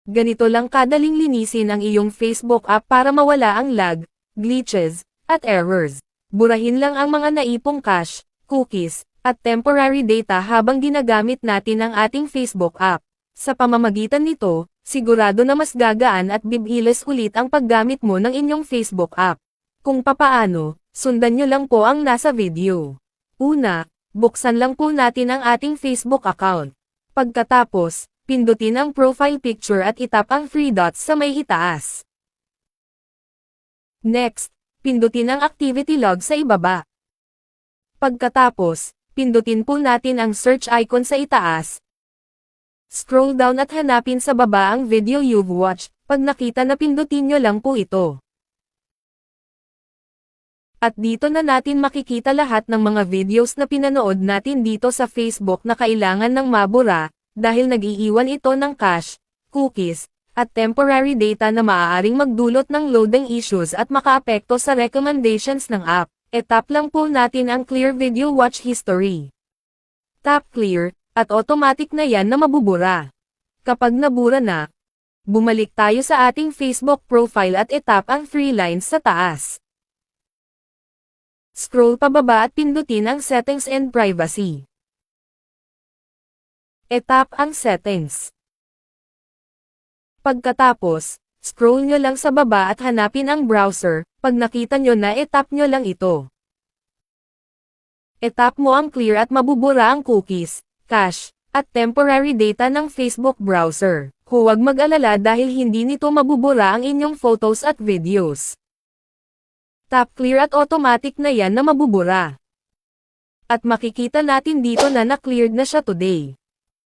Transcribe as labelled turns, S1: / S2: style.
S1: Ganito lang kadaling linisin ang iyong Facebook app para mawala ang lag, glitches, at errors. Burahin lang ang mga naipong cache, cookies, at temporary data habang ginagamit natin ang ating Facebook app. Sa pamamagitan nito, sigurado na mas gagaan at bibilis ulit ang paggamit mo ng inyong Facebook app. Kung papaano, sundan nyo lang po ang nasa video. Una, buksan lang po natin ang ating Facebook account. Pagkatapos, pindutin ang profile picture at itap ang 3 dots sa may itaas. Next, pindutin ang activity log sa ibaba. Pagkatapos, pindutin po natin ang search icon sa itaas. Scroll down at hanapin sa baba ang video you've watched. Pag nakita na pindutin nyo lang po ito. At dito na natin makikita lahat ng mga videos na pinanood natin dito sa Facebook na kailangan ng mabura, dahil nag-iiwan ito ng cache, cookies, at temporary data na maaaring magdulot ng loading issues at makaapekto sa recommendations ng app. Tap lang po natin ang Clear Video Watch History. Tap Clear, at automatic na yan na mabubura. Kapag nabura na, bumalik tayo sa ating Facebook profile at itap ang 3 lines sa taas. Scroll pababa at pindutin ang Settings and Privacy. Tap ang Settings. Pagkatapos, scroll nyo lang sa baba at hanapin ang browser. Pag nakita nyo na tap nyo lang ito. Tap mo ang Clear at mabubura ang cookies, cache, at temporary data ng Facebook browser. Huwag mag-alala dahil hindi nito mabubura ang inyong photos at videos. Tap Clear at automatic na yan na mabubura. At makikita natin dito na na-cleared na siya today.